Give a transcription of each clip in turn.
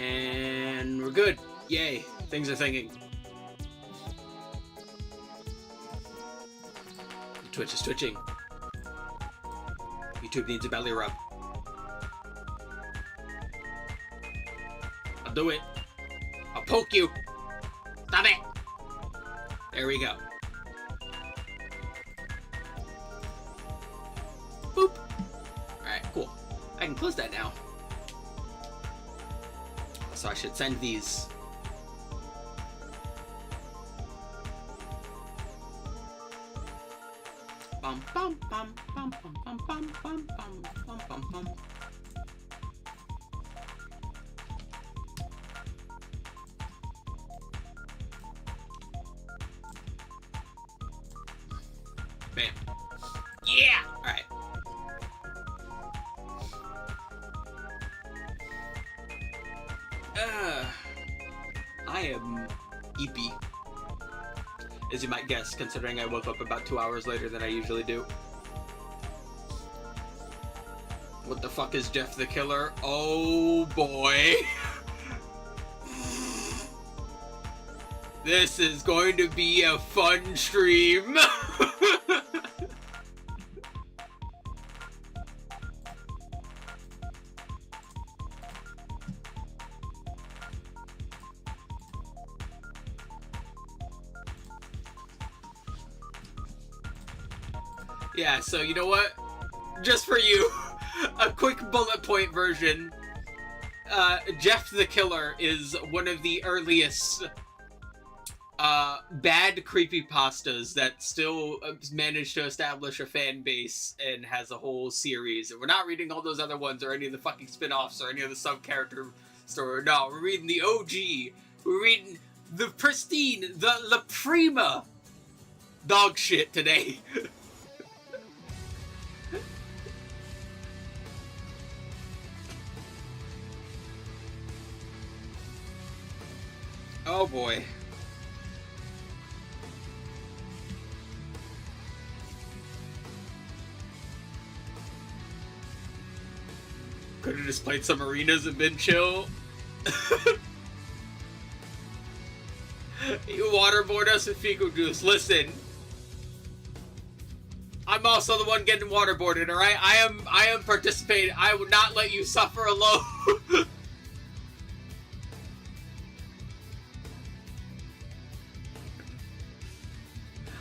And we're good. Yay. Things are thinking. Twitch is twitching. YouTube needs a belly rub. I'll do it. I'll poke you. Stop it. There we go. Boop. Alright, cool. I can close that now. So I should send these. Bum bum bum bum bum bum bum bum bum bum bum bum. Bam. Yeah! Alright. I am eepy, as you might guess, considering I woke up about 2 hours later than I usually do. What the fuck is Jeff the Killer? Oh boy. This is going to be a fun stream. Yeah, so you know what? Just for you, a quick bullet point version. Jeff the Killer is one of the earliest bad creepypastas that still managed to establish a fan base and has a whole series. And we're not reading all those other ones or any of the fucking spin-offs or any of the sub-character story. No, we're reading the OG. We're reading the pristine, the La Prima dog shit today. Oh boy. Could have just played some arenas and been chill. You waterboard us with Fico Juice. Listen. I'm also the one getting waterboarded, alright? I am participating. I will not let you suffer alone.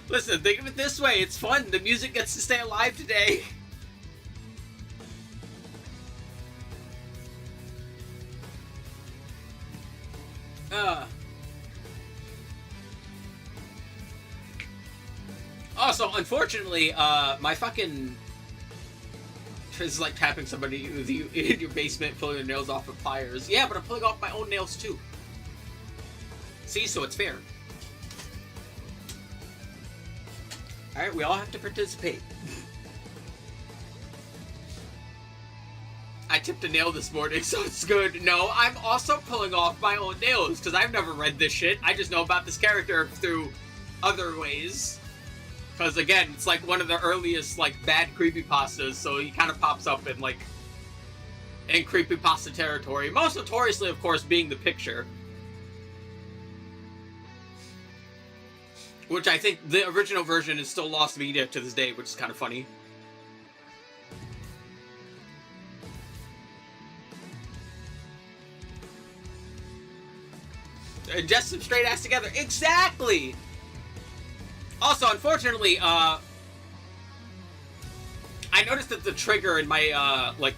Listen, think of it this way. It's fun. The music gets to stay alive today. Also, unfortunately, my fucking... This is like tapping somebody in your basement, pulling their nails off with pliers. Yeah, but I'm pulling off my own nails too. See, so it's fair. Alright, we all have to participate. I tipped a nail this morning, so it's good. No, I'm also pulling off my own nails, because I've never read this shit. I just know about this character through other ways. Because, again, it's like one of the earliest, like, bad creepypastas, so he kind of pops up in, like, in creepypasta territory. Most notoriously, of course, being the picture. Which I think the original version is still lost media to this day, which is kind of funny. Just some straight ass together. Exactly! Also, unfortunately, I noticed that the trigger in my, like,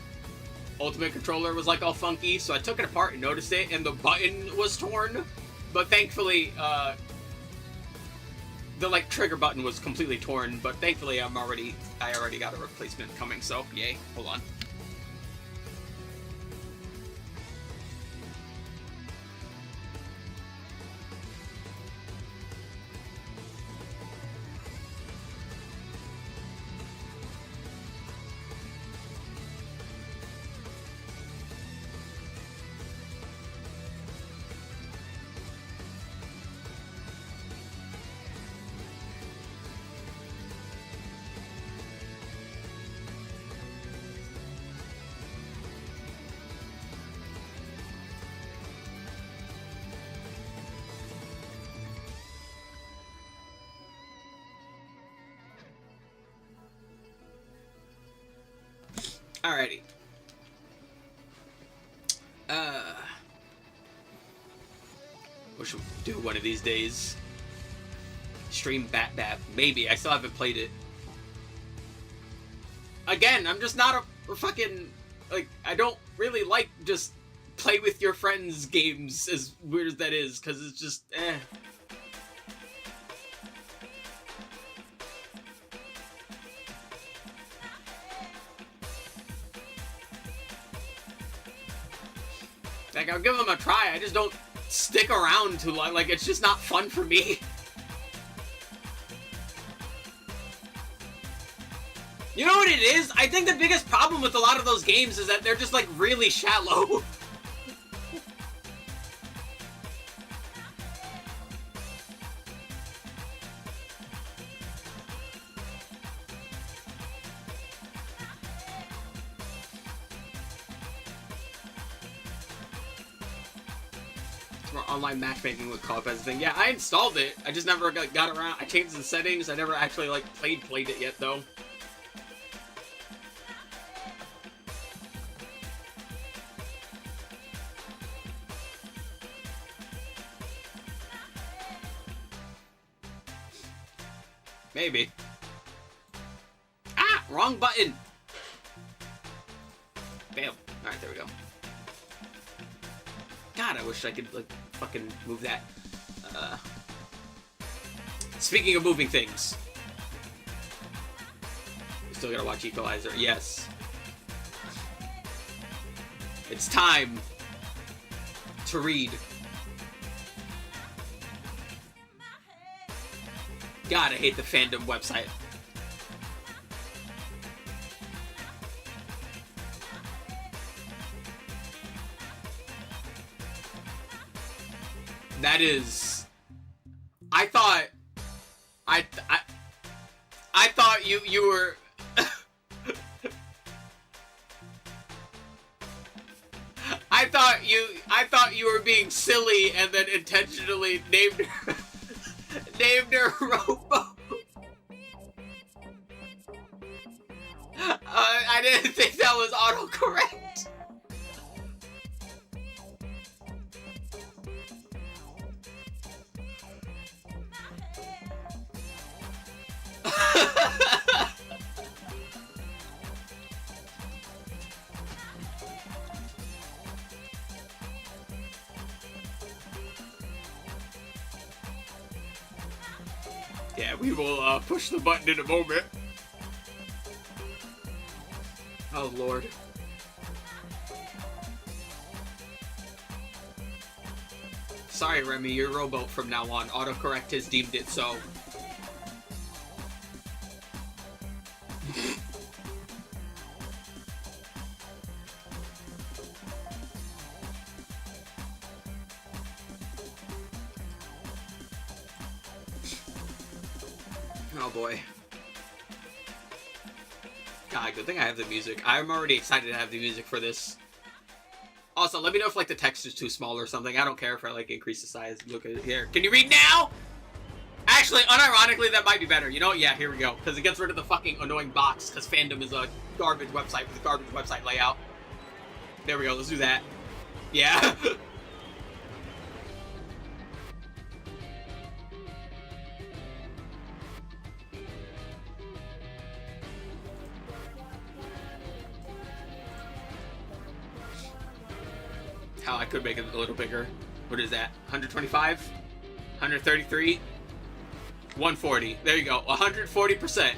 Ultimate controller was, like, all funky, so I took it apart and noticed it, and the button was torn. But thankfully, the, like, trigger button was completely torn, but thankfully I already got a replacement coming, so yay. Hold on. Alrighty. What should we do one of these days? Stream Bat Bat. Maybe. I still haven't played it. Again, I'm just not a fucking... Like, I don't really like just play with your friends games, as weird as that is, because it's just, eh. Like, I'll give them a try, I just don't stick around too long. Like, it's just not fun for me. You know what it is? I think the biggest problem with a lot of those games is that they're just, like, really shallow. Online matchmaking with co-op as a thing. Yeah, I installed it. I just never got around. I changed the settings. I never actually, like, played it yet, though. Maybe. Ah! Wrong button! Bam. Alright, there we go. God, I wish I could, like, fucking move that. Speaking of moving things. We still gotta watch Equalizer. Yes. It's time to read. God, I hate the fandom website. That is... I thought you were... I thought you were being silly and then intentionally named her Robo. I didn't think that was autocorrect. Yeah, we will push the button in a moment. Oh, Lord. Sorry, Remy, you're a rowboat from now on. Autocorrect has deemed it so. Oh boy. God, good thing I have the music. I'm already excited to have the music for this. Also, let me know if, like, the text is too small or something. I don't care if I, like, increase the size. Look at it here. Can you read now? Actually, unironically, that might be better. You know what? Yeah, here we go. Because it gets rid of the fucking annoying box. Because fandom is a garbage website with a garbage website layout. There we go. Let's do that. Yeah. How I could make it a little bigger. What is that? 125? 133? 140. There you go. 140%.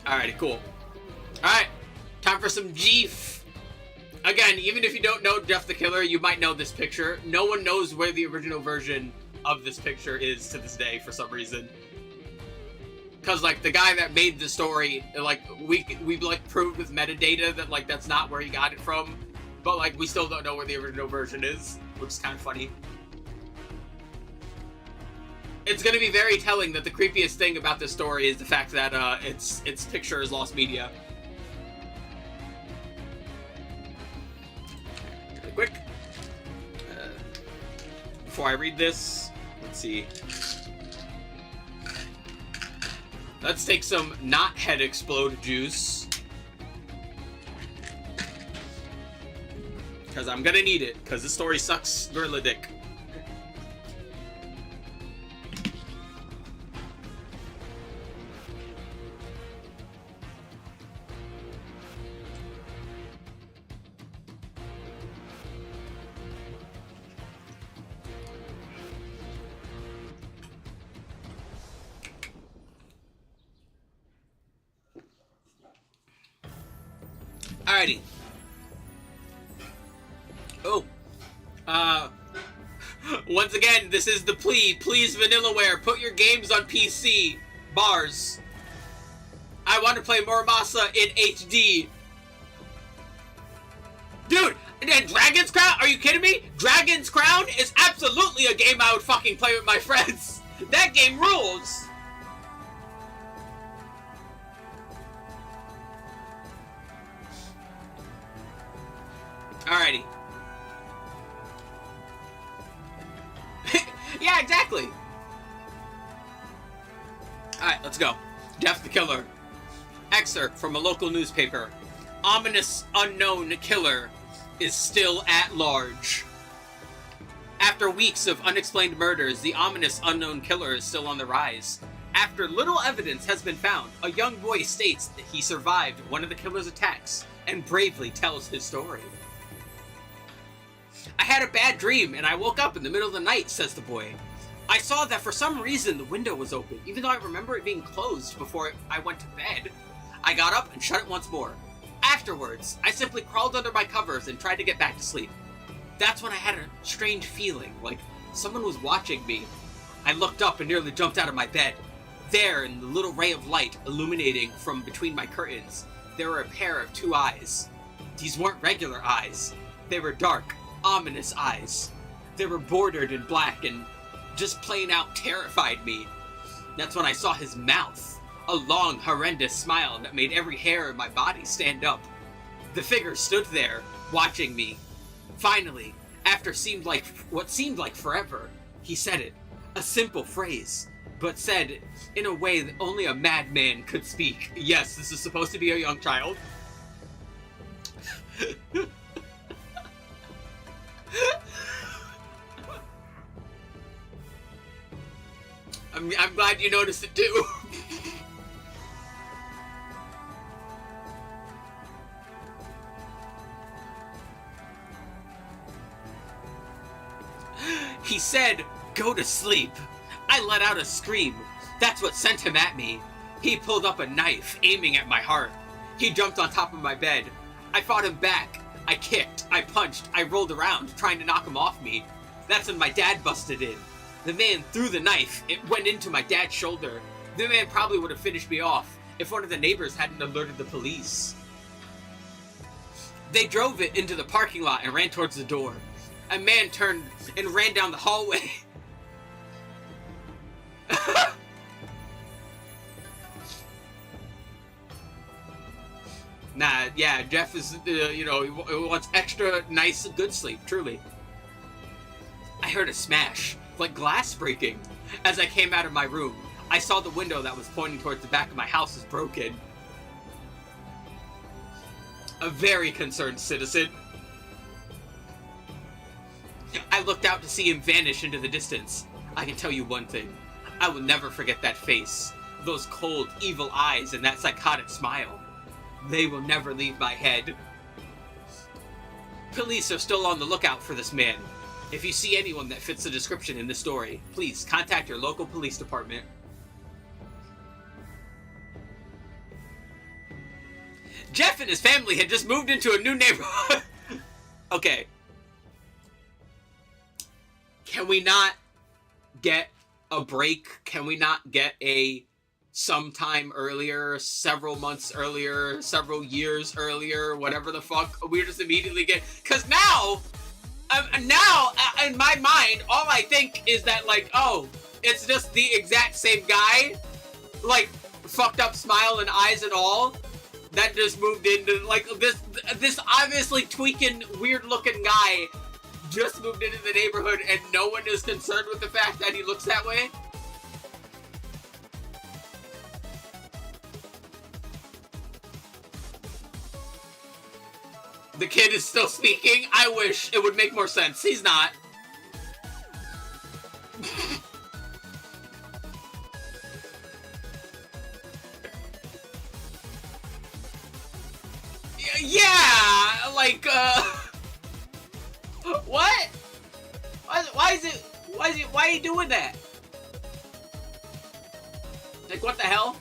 Alrighty, cool. Alright. Time for some Jeef. Again, even if you don't know Jeff the Killer, you might know this picture. No one knows where the original version of this picture is to this day for some reason. Because, like, the guy that made the story, like, we like, proved with metadata that, like, that's not where he got it from. But, like, we still don't know where the original version is, which is kind of funny. It's going to be very telling that the creepiest thing about this story is the fact that, its picture is lost media. Really quick. Before I read this, let's see. Let's take some not head explode juice. Because I'm gonna need it, because this story sucks gorilla dick. Alrighty. Oh. Once again, this is the plea. Please, Vanillaware, put your games on PC. Bars. I want to play Muramasa in HD. Dude, and Dragon's Crown? Are you kidding me? Dragon's Crown is absolutely a game I would fucking play with my friends. That game rules. Alrighty. Yeah, exactly. Alright, let's go. Jeff the Killer. Excerpt from a local newspaper. Ominous unknown killer is still at large. After weeks of unexplained murders, the ominous unknown killer is still on the rise. After little evidence has been found, a young boy states that he survived one of the killer's attacks and bravely tells his story. I had a bad dream and I woke up in the middle of the night, says the boy. I saw that for some reason the window was open, even though I remember it being closed before I went to bed. I got up and shut it once more. Afterwards, I simply crawled under my covers and tried to get back to sleep. That's when I had a strange feeling, like someone was watching me. I looked up and nearly jumped out of my bed. There, in the little ray of light illuminating from between my curtains, there were a pair of two eyes. These weren't regular eyes. They were dark, ominous eyes. They were bordered in black and just plain out terrified me. That's when I saw his mouth. A long, horrendous smile that made every hair in my body stand up. The figure stood there, watching me. Finally, after what seemed like forever, he said it. A simple phrase, but said in a way that only a madman could speak. Yes, this is supposed to be a young child. I'm glad you noticed it too. He said, "Go to sleep." I let out a scream. That's what sent him at me. He pulled up a knife, aiming at my heart. He jumped on top of my bed. I fought him back. I kicked, I punched, I rolled around, trying to knock him off me. That's when my dad busted in. The man threw the knife. It went into my dad's shoulder. The man probably would have finished me off if one of the neighbors hadn't alerted the police. They drove it into the parking lot and ran towards the door. A man turned and ran down the hallway. Nah, yeah, Jeff is, he wants extra nice, good sleep, truly. I heard a smash, like glass breaking. As I came out of my room, I saw the window that was pointing towards the back of my house was broken. A very concerned citizen. I looked out to see him vanish into the distance. I can tell you one thing. I will never forget that face. Those cold, evil eyes and that psychotic smile. They will never leave my head. Police are still on the lookout for this man. If you see anyone that fits the description in this story, please contact your local police department. Jeff and his family had just moved into a new neighborhood. Okay. Can we not get a break? Can we not get a sometime earlier, several months earlier, several years earlier, whatever the fuck? We just immediately get... Because now, in my mind, all I think is that, like, oh, it's just the exact same guy, like, fucked up smile and eyes and all, that just moved into, like, this obviously tweaking, weird-looking guy just moved into the neighborhood and no one is concerned with the fact that he looks that way? The kid is still speaking? I wish it would make more sense. He's not. Yeah, like, what? Why are you doing that? Like, what the hell?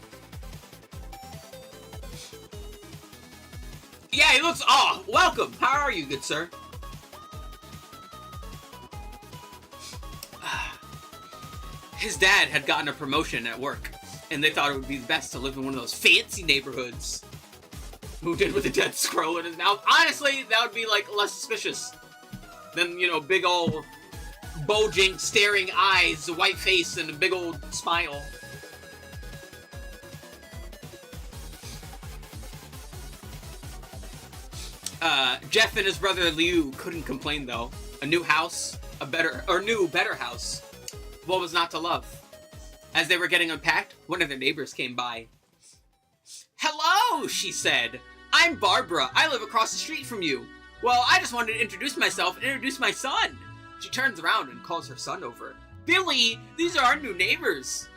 Yeah, he looks, oh, welcome. How are you, good sir? His dad had gotten a promotion at work, and they thought it would be best to live in one of those fancy neighborhoods. Moved in with a dead squirrel in his mouth. Honestly, that would be, like, less suspicious than, you know, big old bulging, staring eyes, a white face, and a big old smile. Jeff and his brother Liu couldn't complain, though. A new house, better house. What was not to love? As they were getting unpacked, one of their neighbors came by. Hello, she said. I'm Barbara. I live across the street from you. Well, I just wanted to introduce myself and introduce my son. She turns around and calls her son over. Billy, these are our new neighbors.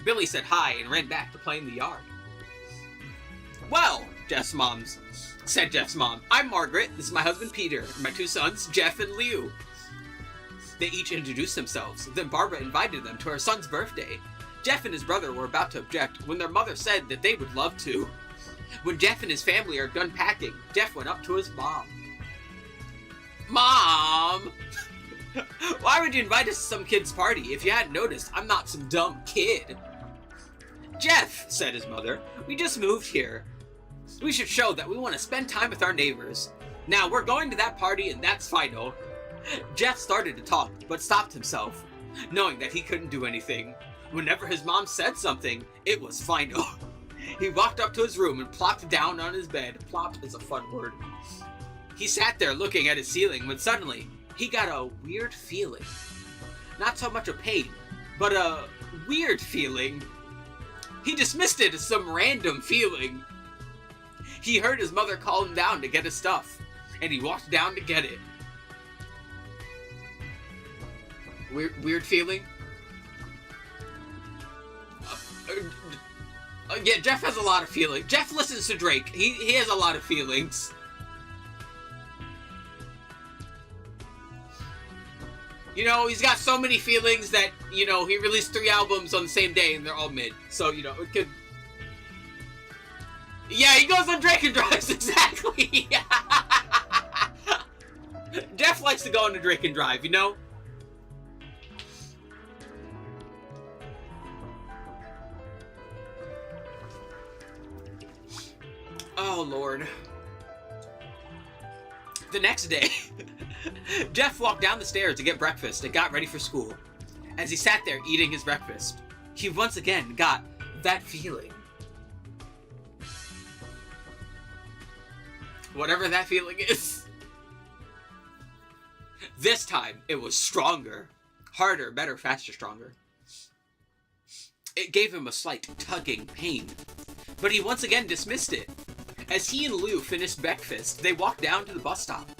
Billy said hi and ran back to play in the yard. Well, said Jeff's mom. I'm Margaret. This is my husband Peter and my two sons, Jeff and Liu. They each introduced themselves. Then Barbara invited them to her son's birthday. Jeff and his brother were about to object when their mother said that they would love to. When Jeff and his family are done packing, Jeff went up to his mom. Mom! Why would you invite us to some kid's party? If you hadn't noticed, I'm not some dumb kid. Jeff, said his mother, we just moved here. We should show that we want to spend time with our neighbors. Now, we're going to that party and that's final. Jeff started to talk, but stopped himself, knowing that he couldn't do anything. Whenever his mom said something, it was final. He walked up to his room and plopped down on his bed. Plop is a fun word. He sat there looking at his ceiling when suddenly he got a weird feeling. Not so much a pain, but a weird feeling. He dismissed it as some random feeling. He heard his mother call him down to get his stuff, and he walked down to get it. Weird feeling? Yeah, Jeff has a lot of feelings. Jeff listens to Drake. He has a lot of feelings. You know, he's got so many feelings that, you know, he released 3 albums on the same day and they're all mid. So, you know, it could... Yeah, he goes on Drake and drives, exactly. Jeff likes to go on a Drake and drive, you know? Oh, Lord. The next day, Jeff walked down the stairs to get breakfast and got ready for school. As he sat there eating his breakfast, he once again got that feeling. Whatever that feeling is. This time, it was stronger. Harder, better, faster, stronger. It gave him a slight tugging pain, but he once again dismissed it. As he and Lou finished breakfast, they walked down to the bus stop.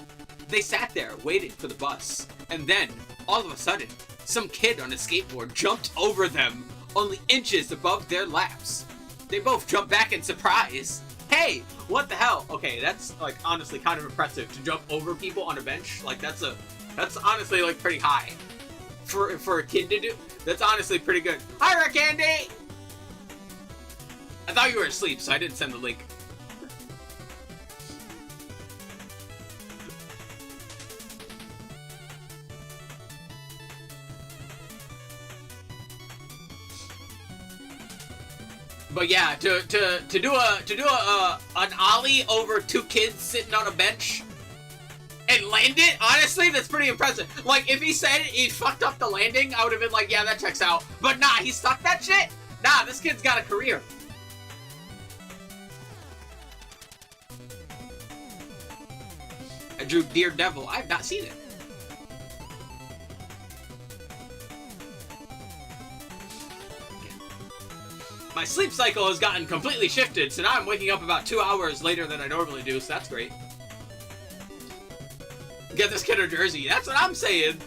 They sat there waiting for the bus, and then, all of a sudden, some kid on a skateboard jumped over them, only inches above their laps. They both jumped back in surprise. Hey, what the hell? Okay, that's, like, honestly kind of impressive to jump over people on a bench. Like, that's honestly, like, pretty high. For a kid to do, that's honestly pretty good. Hi, Rick Candy! I thought you were asleep, so I didn't send the link. But yeah, to do an ollie over 2 kids sitting on a bench and land it, honestly, that's pretty impressive. Like, if he said he fucked up the landing, I would have been like, yeah, that checks out. But nah, he stuck that shit? Nah, this kid's got a career. I drew Dear Devil. I have not seen it. My sleep cycle has gotten completely shifted, so now I'm waking up about 2 hours later than I normally do, so that's great. Get this kid a jersey. That's what I'm saying.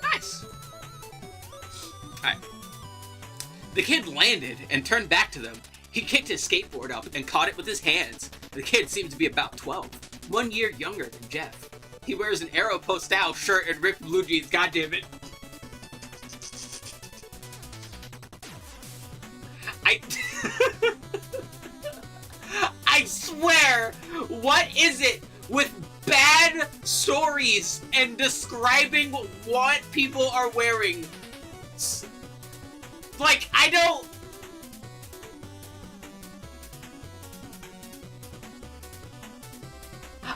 Nice. Alright. The kid landed and turned back to them. He kicked his skateboard up and caught it with his hands. The kid seemed to be about 12, 1 year younger than Jeff. He wears an Aeropostale shirt and ripped blue jeans. God damn it. I swear, what is it with bad stories and describing what people are wearing? Like, I don't...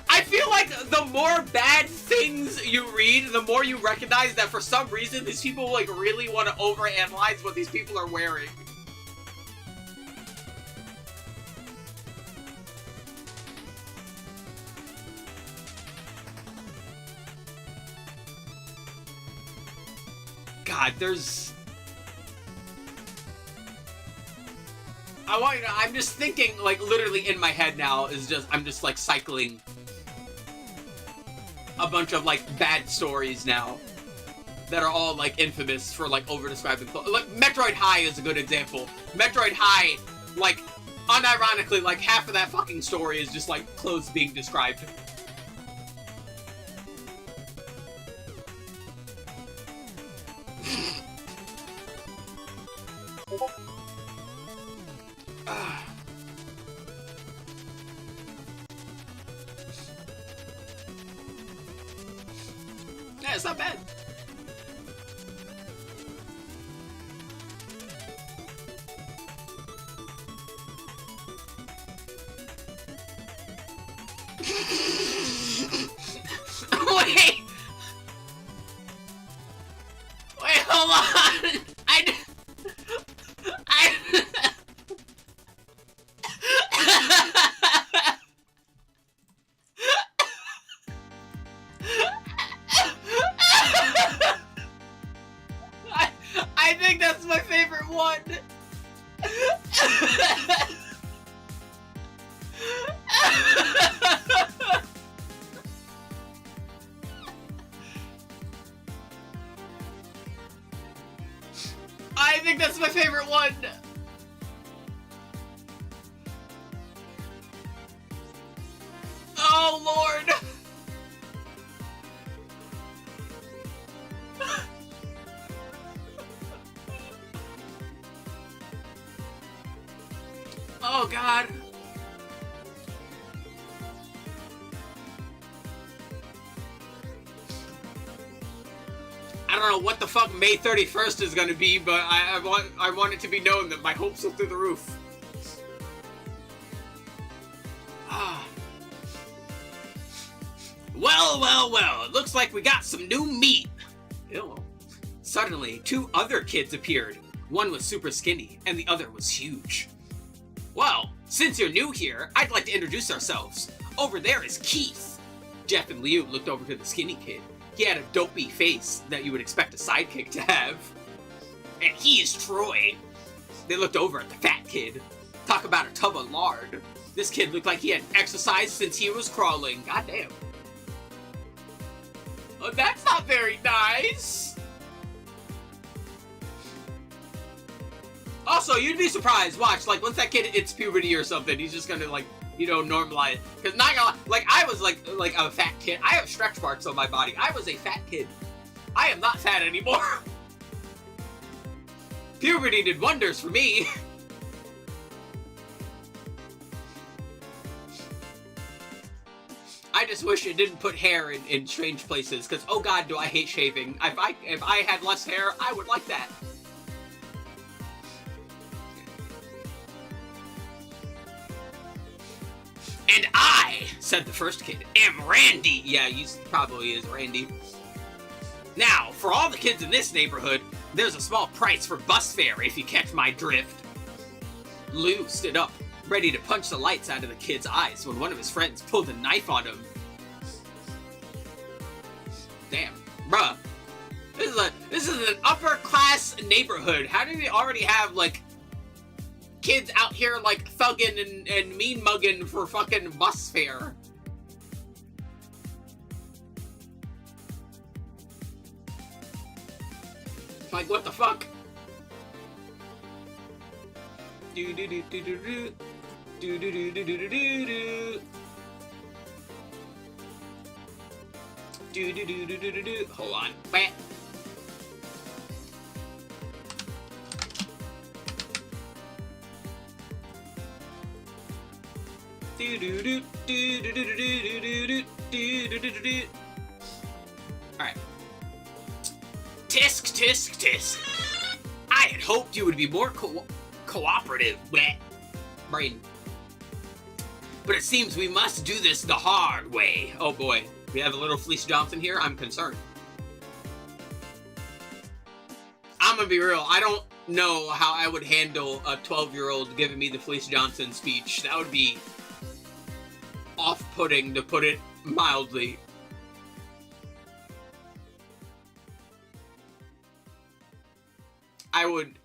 I feel like the more bad things you read, the more you recognize that for some reason these people, like, really want to overanalyze what these people are wearing. God, there's... I'm just thinking, like, literally in my head now is just, I'm just, like, cycling a bunch of, like, bad stories now that are all, like, infamous for, like, over-describing clothes. Like, Metroid High is a good example. Metroid High, like, unironically, like, half of that fucking story is just, like, clothes being described. Yeah, it's not bad. Wait! Wait, hold on! I think that's my favorite one! I think that's my favorite one! Oh, Lord! Oh, God. I don't know what the fuck May 31st is gonna be, but I want it to be known that my hopes are through the roof. Ah. Well, it looks like we got some new meat. Ew. Suddenly, two other kids appeared. One was super skinny, and the other was huge. Well, since you're new here, I'd like to introduce ourselves. Over there is Keith. Jeff and Liu looked over to the skinny kid. He had a dopey face that you would expect a sidekick to have. And he's Troy. They looked over at the fat kid. Talk about a tub of lard. This kid looked like he had exercised since he was crawling. Goddamn. Oh, that's not very nice. Also, you'd be surprised. Watch, like, once that kid hits puberty or something, he's just gonna, like, you know, normalize. Because not gonna, like, I was, like a fat kid. I have stretch marks on my body. I was a fat kid. I am not fat anymore. Puberty did wonders for me. I just wish it didn't put hair in strange places, because, oh god, do I hate shaving. If I had less hair, I would like that. And I, said the first kid, am Randy. Yeah, he probably is Randy. Now, for all the kids in this neighborhood, There's a small price for bus fare if you catch my drift. Lou stood up, ready to punch the lights out of the kid's eyes when one of his friends pulled a knife on him. Damn, bruh. This is an upper class neighborhood. How do they already have, like, kids out here, like, thugging and mean mugging for fucking bus fare? Like, what the fuck? Do do do do do do do do do do do do do do do do do do do. Hold on. Bam. Do do do do do do do do do do do do. All right. Tisk, tisk, tisk. I had hoped you would be more cooperative, bleh. Brain. But it seems we must do this the hard way. Oh boy, we have a little Felice Johnson here. I'm concerned. I'm gonna be real. I don't know how I would handle a 12-year-old giving me the Felice Johnson speech. That would be off-putting, to put it mildly.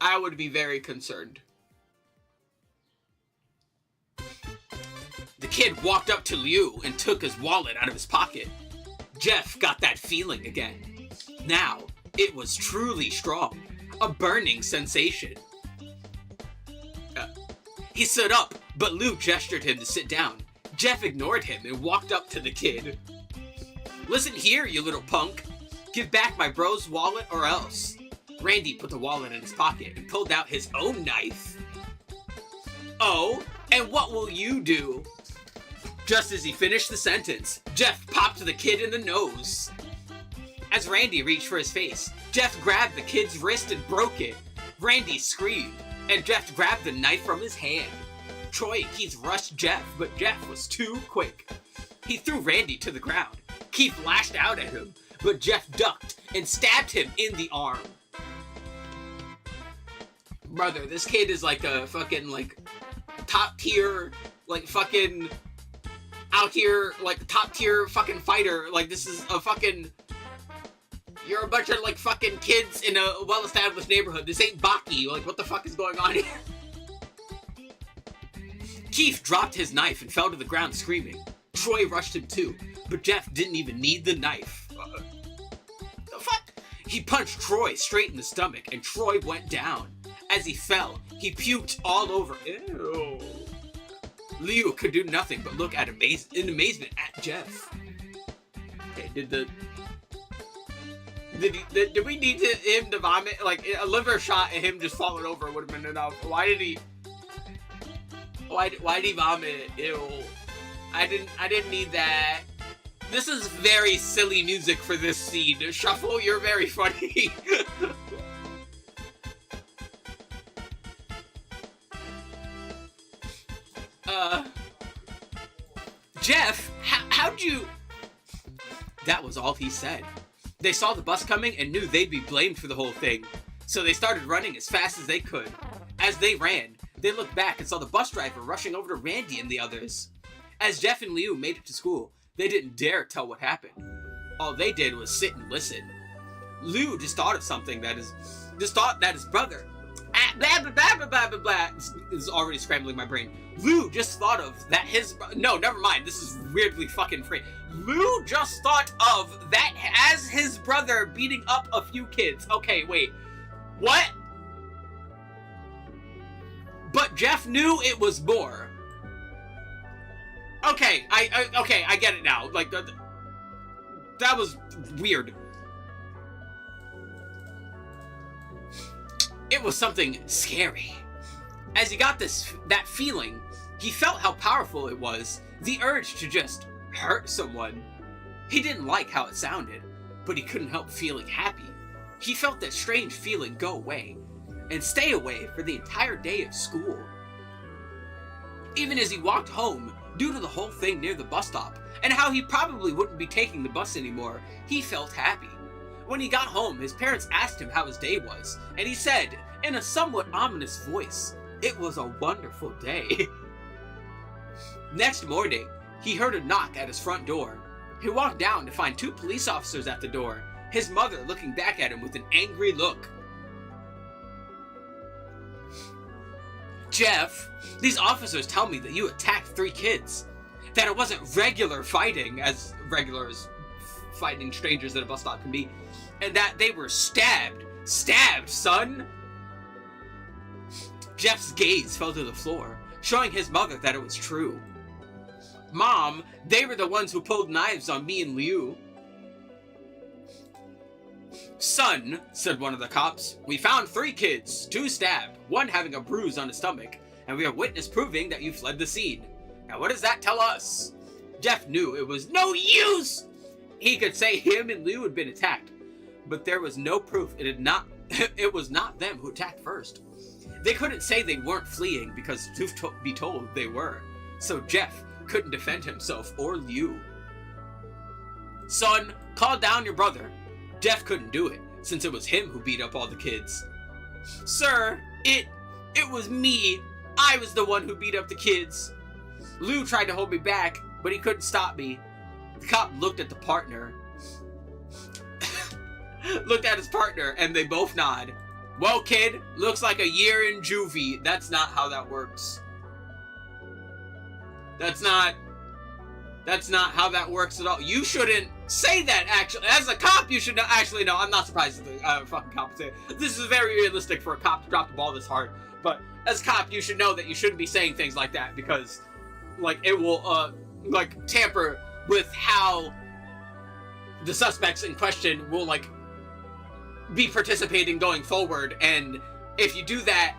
I would be very concerned. The kid walked up to Liu and took his wallet out of his pocket. Jeff got that feeling again. Now, it was truly strong. A burning sensation. He stood up, but Liu gestured him to sit down. Jeff ignored him and walked up to the kid. Listen here, you little punk. Give back my bro's wallet or else. Randy put the wallet in his pocket and pulled out his own knife. Oh, and what will you do? Just as he finished the sentence, Jeff popped the kid in the nose. As Randy reached for his face, Jeff grabbed the kid's wrist and broke it. Randy screamed, and Jeff grabbed the knife from his hand. Troy and Keith rushed Jeff, but Jeff was too quick. He threw Randy to the ground. Keith lashed out at him, but Jeff ducked and stabbed him in the arm. Brother, this kid is like a fucking, like, top tier, like, fucking, out here, like, top tier fucking fighter. Like, this is a fucking, you're a bunch of, like, fucking kids in a well-established neighborhood. This ain't Baki. Like, what the fuck is going on here? Keith dropped his knife and fell to the ground screaming. Troy rushed him too, but Jeff didn't even need the knife. The fuck? He punched Troy straight in the stomach, and Troy went down. As he fell, he puked all over. Ew. Liu could do nothing but look in amazement at Jeff. Okay, did we need him to vomit? Like, a liver shot at him just falling over would have been enough. Why did he vomit? Ew. I didn't need that. This is very silly music for this scene. Shuffle, you're very funny. Jeff, how'd you... That was all he said. They saw the bus coming and knew they'd be blamed for the whole thing, so they started running as fast as they could. As they ran, they looked back and saw the bus driver rushing over to Randy and the others. As Jeff and Liu made it to school, they didn't dare tell what happened. All they did was sit and listen. Liu just thought of something that his brother... Blah, blah, blah, blah, blah, blah, blah. This is already scrambling my brain. Liu just thought of that no, never mind. This is weirdly fucking free. Liu just thought of that as his brother beating up a few kids. Okay, wait. What? But Jeff knew it was more. Okay, I get it now. Like, that was weird. It was something scary. As he got that feeling, he felt how powerful it was, the urge to just hurt someone. He didn't like how it sounded, but he couldn't help feeling happy. He felt that strange feeling go away, and stay away for the entire day of school. Even as he walked home, due to the whole thing near the bus stop, and how he probably wouldn't be taking the bus anymore, he felt happy. When he got home, his parents asked him how his day was, and he said, in a somewhat ominous voice, "It was a wonderful day." Next morning, he heard a knock at his front door. He walked down to find 2 police officers at the door, his mother looking back at him with an angry look. "Jeff, these officers tell me that you attacked 3 kids. That it wasn't regular fighting, as regular as fighting strangers at a bus stop can be, and that they were stabbed. Stabbed, son!" Jeff's gaze fell to the floor, showing his mother that it was true. "Mom, they were the ones who pulled knives on me and Liu." "Son," said one of the cops, "we found 3 kids, 2 stabbed, 1 having a bruise on his stomach, and we have witness proving that you fled the scene. Now what does that tell us?" Jeff knew it was no use! He could say him and Liu had been attacked, but there was no proof it was not them who attacked first. They couldn't say they weren't fleeing because truth be told, they were. So Jeff couldn't defend himself or Liu. "Son, call down your brother." Jeff couldn't do it, since it was him who beat up all the kids. "Sir, it was me. I was the one who beat up the kids. Liu tried to hold me back, but he couldn't stop me." The cop looked at the partner. Looked at his partner, and they both nod. "Well, kid, looks like a year in juvie." That's not how that works. That's not how that works at all. You shouldn't say that, actually. As a cop, you should know. Actually, no, I'm not surprised that the fucking cop would say it. This is very realistic for a cop to drop the ball this hard. But as a cop, you should know that you shouldn't be saying things like that because, like, it will, like, tamper with how the suspects in question will, like, be participating going forward. And if you do that,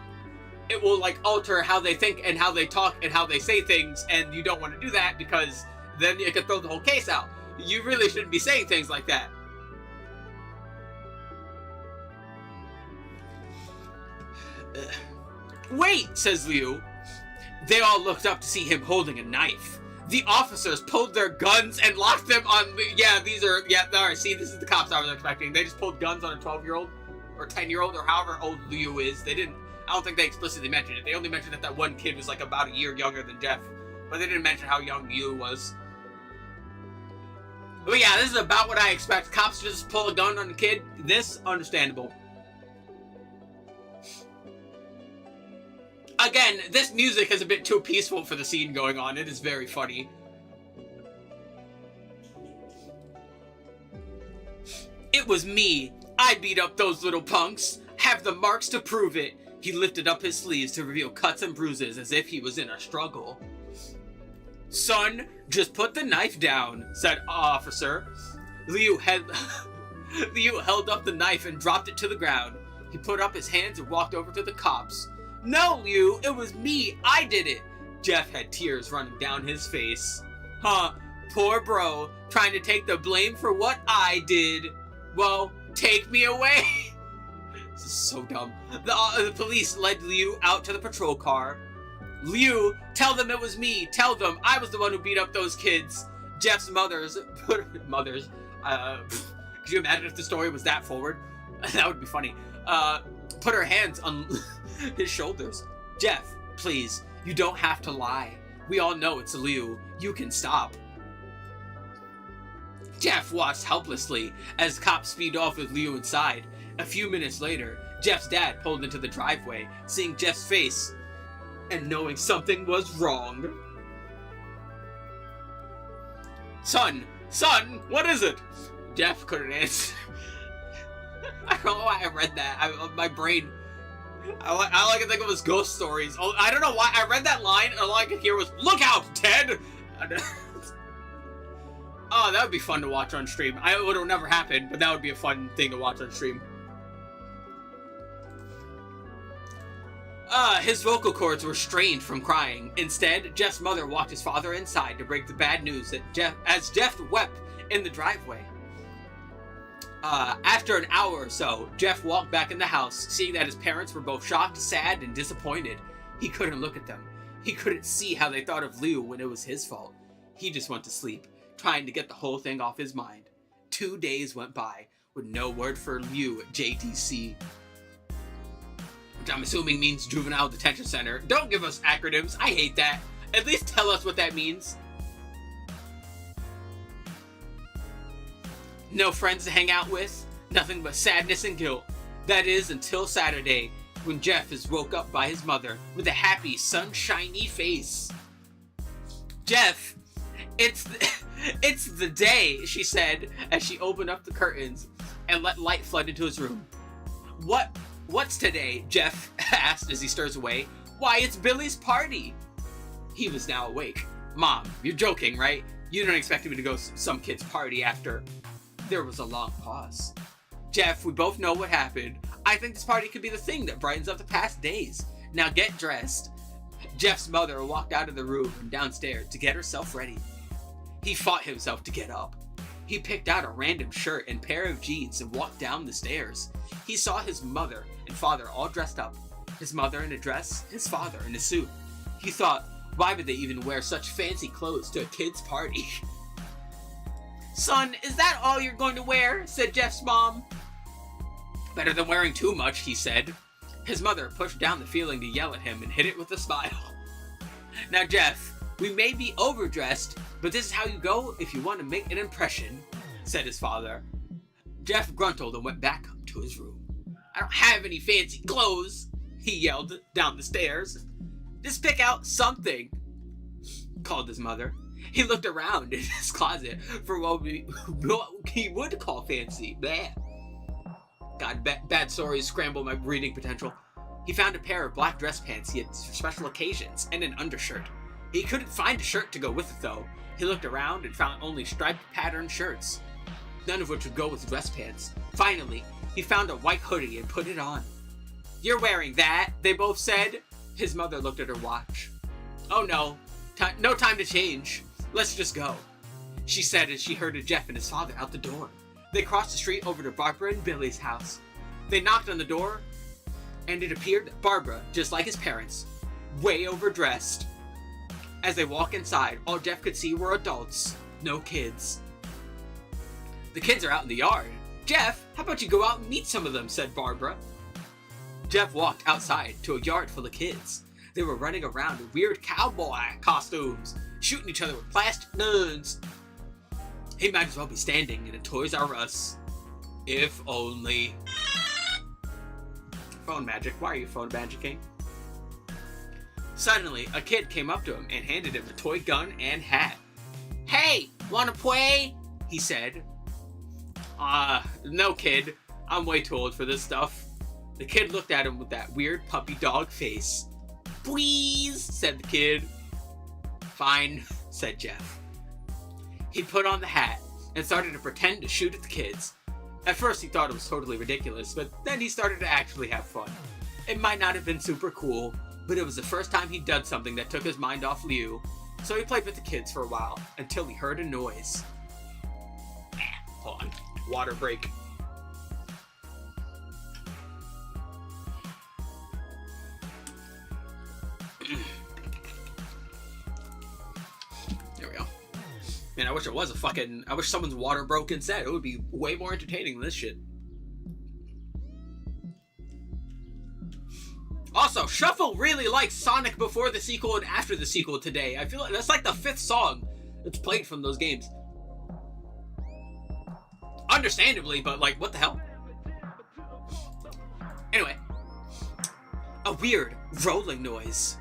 it will, like, alter how they think and how they talk and how they say things, and you don't want to do that because then it could throw the whole case out. You really shouldn't be saying things like that. "Wait," says Liu. They all looked up to see him holding a knife. The officers pulled their guns and locked them on... alright, see, this is the cops I was expecting. They just pulled guns on a 12-year-old or 10-year-old or however old Liu is. I don't think they explicitly mentioned it. They only mentioned that one kid was like about a year younger than Jeff. But they didn't mention how young Liu was. But yeah, this is about what I expect. Cops just pull a gun on a kid. This, understandable. Again, this music is a bit too peaceful for the scene going on. It is very funny. "It was me. I beat up those little punks. Have the marks to prove it." He lifted up his sleeves to reveal cuts and bruises as if he was in a struggle. "Son, just put the knife down," said officer. Liu held up the knife and dropped it to the ground. He put up his hands and walked over to the cops. "No, Liu, it was me. I did it." Jeff had tears running down his face. "Huh, poor bro, trying to take the blame for what I did. Well, take me away." This is so dumb. The police led Liu out to the patrol car. "Liu, tell them it was me. Tell them I was the one who beat up those kids." Jeff's could you imagine if the story was that forward? That would be funny. Put her hands on his shoulders. "Jeff, please, you don't have to lie. We all know it's Liu. You can stop." Jeff watched helplessly as cops speed off with Liu inside. A few minutes later, Jeff's dad pulled into the driveway, seeing Jeff's face and knowing something was wrong. Son, what is it?" Jeff couldn't answer. I don't know why I read that. My brain... all I can think of was ghost stories. I don't know why. I read that line and all I could hear was, "Look out, Ted!" Oh, that would be fun to watch on stream. It would have never happened, but that would be a fun thing to watch on stream. His vocal cords were strained from crying. Instead, Jeff's mother walked his father inside to break the bad news that Jeff wept in the driveway. After an hour or so, Jeff walked back in the house, seeing that his parents were both shocked, sad, and disappointed. He couldn't look at them. He couldn't see how they thought of Liu when it was his fault. He just went to sleep, trying to get the whole thing off his mind. 2 days went by. with no word for you at JTC. Which I'm assuming means Juvenile Detention Center. Don't give us acronyms. I hate that. At least tell us what that means. No friends to hang out with. Nothing but sadness and guilt. That is until Saturday, when Jeff is woke up by his mother with a happy, sunshiny face. Jeff, it's the day, she said as she opened up the curtains and let light flood into his room. What's today? Jeff asked as he stirs away. Why, it's Billy's party. He was now awake. Mom, you're joking, right? You don't expect me to go to some kid's party after... There was a long pause. Jeff, we both know what happened. I think this party could be the thing that brightens up the past days. Now get dressed. Jeff's mother walked out of the room and downstairs to get herself ready. He fought himself to get up. He picked out a random shirt and pair of jeans and walked down the stairs. He saw his mother and father all dressed up. His mother in a dress, his father in a suit. He thought, why would they even wear such fancy clothes to a kid's party? Son, is that all you're going to wear? Said Jeff's mom. Better than wearing too much, he said. His mother pushed down the feeling to yell at him and hit it with a smile. Now, Jeff, we may be overdressed, but this is how you go if you want to make an impression, said his father. Jeff gruntled and went back up to his room. I don't have any fancy clothes, he yelled down the stairs. Just pick out something, called his mother. He looked around in his closet for what he would call fancy. Blah. God, bad stories scramble my reading potential. He found a pair of black dress pants he had for special occasions and an undershirt. He couldn't find a shirt to go with it though. He looked around and found only striped patterned shirts, none of which would go with dress pants. Finally, he found a white hoodie and put it on. You're wearing that, they both said. His mother looked at her watch. Oh no, no time to change. Let's just go, she said as she herded Jeff and his father out the door. They crossed the street over to Barbara and Billy's house. They knocked on the door, and it appeared that Barbara, just like his parents, way overdressed. As they walked inside, all Jeff could see were adults, no kids. The kids are out in the yard. Jeff, how about you go out and meet some of them, said Barbara. Jeff walked outside to a yard full of kids. They were running around in weird cowboy costumes, shooting each other with plastic guns. He might as well be standing in a Toys R Us. If only. Phone magic. Why are you phone magicking? Suddenly, a kid came up to him and handed him a toy gun and hat. Hey, wanna play? He said. No kid. I'm way too old for this stuff. The kid looked at him with that weird puppy dog face. Please, said the kid. Fine, said Jeff. He put on the hat and started to pretend to shoot at the kids. At first he thought it was totally ridiculous, but then he started to actually have fun. It might not have been super cool, but it was the first time he'd done something that took his mind off Liu, so he played with the kids for a while until he heard a noise. Hold on. Water break. There we go. Man, I wish it was I wish someone's water broke instead. It would be way more entertaining than this shit. Also, Shuffle really likes Sonic before the sequel and after the sequel today. I feel like that's like the 5th song that's played from those games. Understandably, but like, what the hell? Anyway. A weird rolling noise.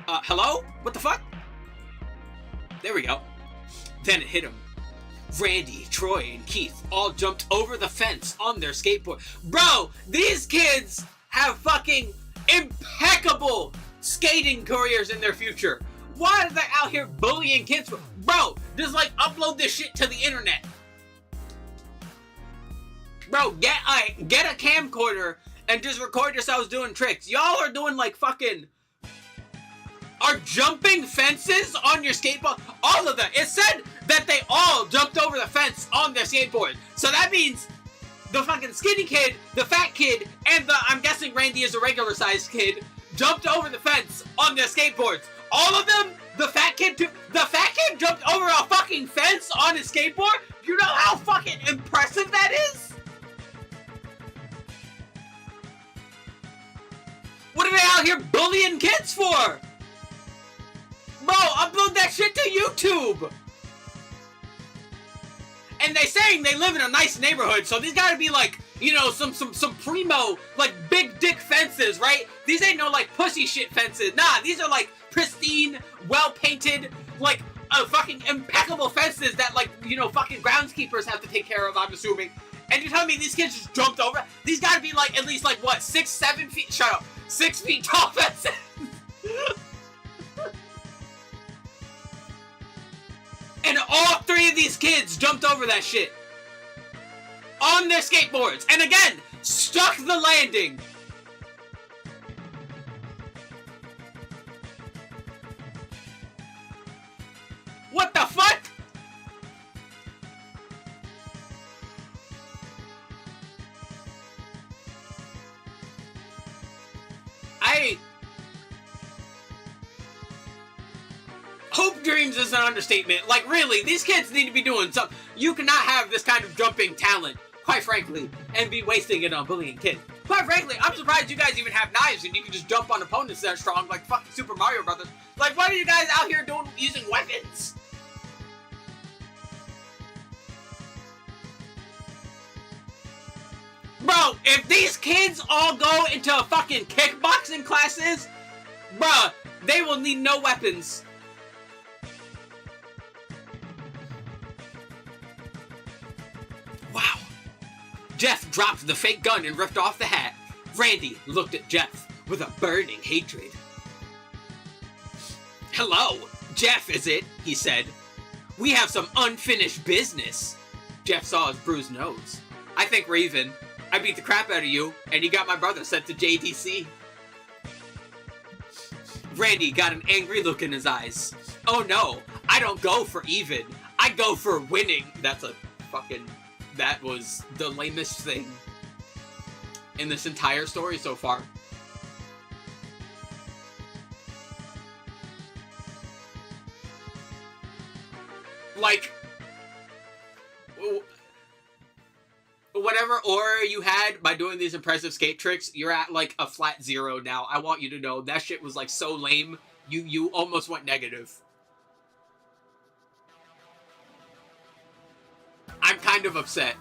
Hello? What the fuck? There we go. Then it hit him. Randy, Troy, and Keith all jumped over the fence on their skateboard. Bro, these kids have fucking impeccable skating careers in their future. Why are they out here bullying kids? Bro, just like upload this shit to the internet. Bro, get a camcorder and just record yourselves doing tricks. Y'all are doing like fucking... Are jumping fences on your skateboard? All of them. It said that they all jumped over the fence on their skateboard. So that means the fucking skinny kid, the fat kid, and I'm guessing Randy is a regular sized kid, jumped over the fence on their skateboards. All of them? The fat kid jumped over a fucking fence on his skateboard? You know how fucking impressive that is? What are they out here bullying kids for? Bro, upload that shit to YouTube! And they saying they live in a nice neighborhood, so these gotta be like, you know, some primo, like, big dick fences, right? These ain't no, like, pussy shit fences. Nah, these are, like, pristine, well-painted, like, fucking impeccable fences that, like, you know, fucking groundskeepers have to take care of, I'm assuming. And you're telling me these kids just jumped over? These gotta be, like, at least, like, what, 6, 7 feet? Shut up. 6 feet tall fences! And all 3 of these kids jumped over that shit. On their skateboards. And again, stuck the landing. What the fuck? Hope dreams is an understatement. Like, really, these kids need to be doing something. You cannot have this kind of jumping talent, quite frankly, and be wasting it on bullying kids. Quite frankly, I'm surprised you guys even have knives and you can just jump on opponents that are strong, like fucking Super Mario Brothers. Like, what are you guys out here doing using weapons? Bro, if these kids all go into fucking kickboxing classes, bruh, they will need no weapons. Wow. Jeff dropped the fake gun and ripped off the hat. Randy looked at Jeff with a burning hatred. Hello, Jeff, is it? He said. We have some unfinished business. Jeff saw his bruised nose. I think we're even. I beat the crap out of you, and you got my brother sent to JDC. Randy got an angry look in his eyes. Oh no, I don't go for even. I go for winning. That was the lamest thing in this entire story so far. Like, whatever aura you had by doing these impressive skate tricks, you're at like a flat 0 now. I want you to know that shit was like so lame, you almost went negative. I'm kind of upset.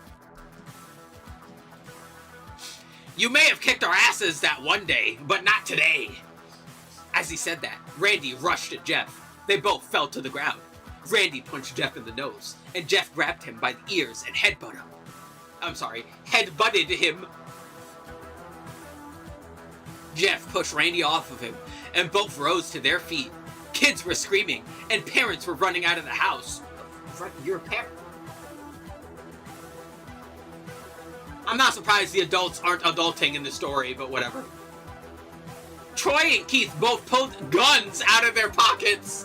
You may have kicked our asses that one day, but not today. As he said that, Randy rushed at Jeff. They both fell to the ground. Randy punched Jeff in the nose, and Jeff grabbed him by the ears and headbutted him. Jeff pushed Randy off of him, and both rose to their feet. Kids were screaming, and parents were running out of the house. You're a parent. I'm not surprised the adults aren't adulting in the story, but whatever. Troy and Keith both pulled guns out of their pockets.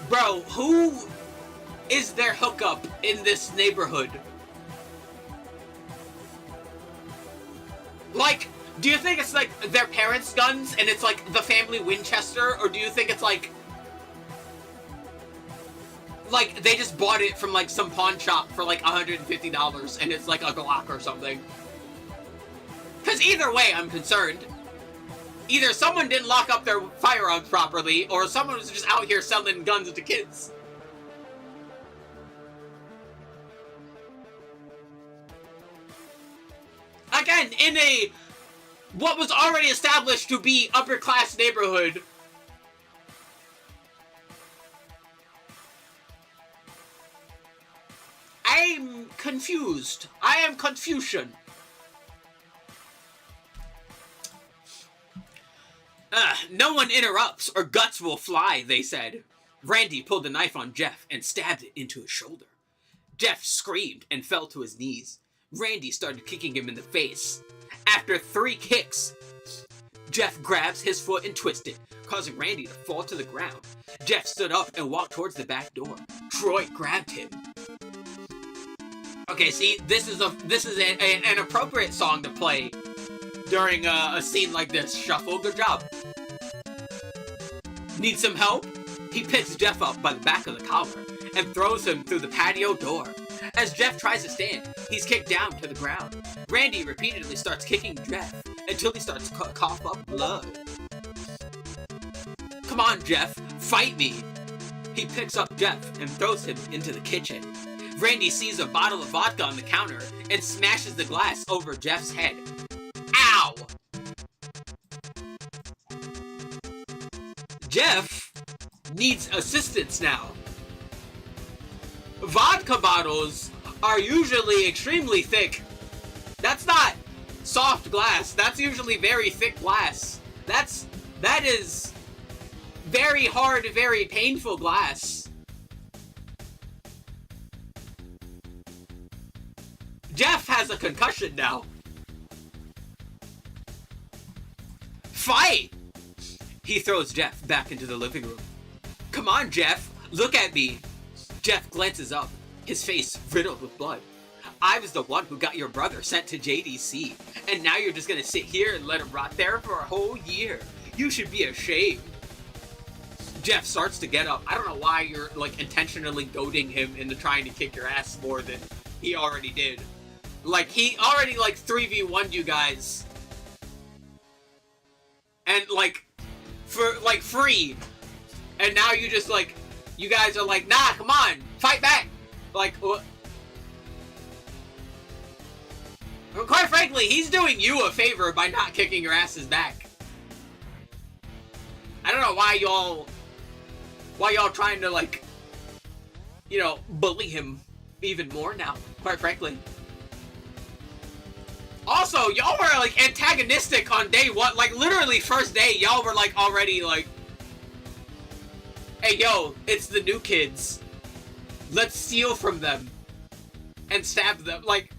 Bro, who is their hookup in this neighborhood? Like, do you think it's like their parents' guns and it's like the family Winchester, or do you think it's like they just bought it from like some pawn shop for like $150 and it's like a Glock or something? Because either way, I'm concerned. Either someone didn't lock up their firearms properly, or someone was just out here selling guns to kids. Again, in what was already established to be upper class neighborhood. I'm confused. I am Confucian. No one interrupts or guts will fly, they said. Randy pulled the knife on Jeff and stabbed it into his shoulder. Jeff screamed and fell to his knees. Randy started kicking him in the face. After 3 kicks, Jeff grabs his foot and twists it, causing Randy to fall to the ground. Jeff stood up and walked towards the back door. Troy grabbed him. Okay, see, this is an appropriate song to play during a scene like this. Shuffle, good job. Need some help? He picks Jeff up by the back of the collar and throws him through the patio door. As Jeff tries to stand, he's kicked down to the ground. Randy repeatedly starts kicking Jeff until he starts to cough up blood. Come on, Jeff, fight me! He picks up Jeff and throws him into the kitchen. Randy sees a bottle of vodka on the counter and smashes the glass over Jeff's head. Ow! Jeff needs assistance now. Vodka bottles are usually extremely thick. That's not soft glass. That's usually very thick glass. That is very hard, very painful glass. Jeff has a concussion now. Fight! He throws Jeff back into the living room. Come on, Jeff, look at me. Jeff glances up, his face riddled with blood. I was the one who got your brother sent to JDC, and now you're just gonna sit here and let him rot there for a whole year. You should be ashamed. Jeff starts to get up. I don't know why you're, like, intentionally goading him into trying to kick your ass more than he already did. Like, he already, like, 3v1'd you guys. And, like, for, like, free. And now you just, like, you guys are like, nah, come on, fight back. Like, what? Quite frankly, he's doing you a favor by not kicking your asses back. I don't know why y'all trying to, like, you know, bully him even more now, quite frankly. Also, y'all were, like, antagonistic on day one. Like, literally first day, y'all were, like, already, like, hey, yo, it's the new kids. Let's steal from them and stab them. Like,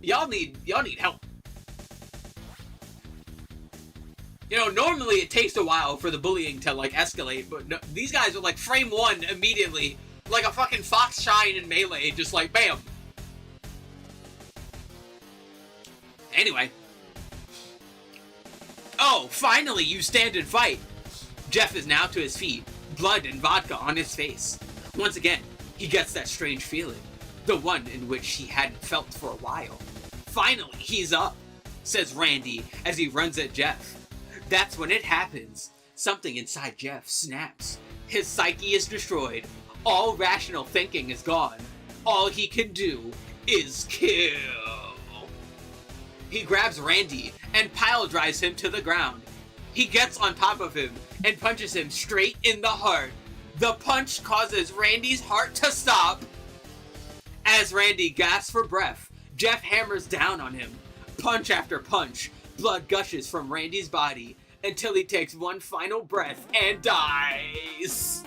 y'all need help. You know, normally it takes a while for the bullying to, like, escalate, but no, these guys are, like, frame one immediately. Like a fucking Fox Shine in Melee, just like, bam. Anyway. Oh, finally you stand and fight. Jeff is now to his feet, blood and vodka on his face. Once again, he gets that strange feeling, the one in which he hadn't felt for a while. Finally, he's up, says Randy as he runs at Jeff. That's when it happens. Something inside Jeff snaps. His psyche is destroyed. All rational thinking is gone. All he can do is kill. He grabs Randy and pile drives him to the ground. He gets on top of him and punches him straight in the heart. The punch causes Randy's heart to stop. As Randy gasps for breath, Jeff hammers down on him. Punch after punch, blood gushes from Randy's body until he takes one final breath and dies.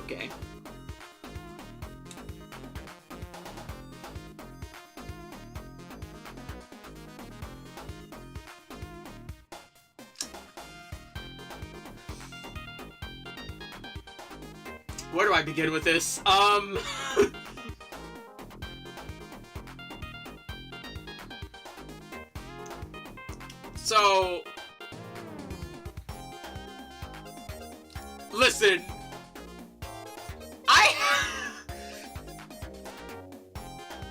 Okay. Where do I begin with this? So, listen,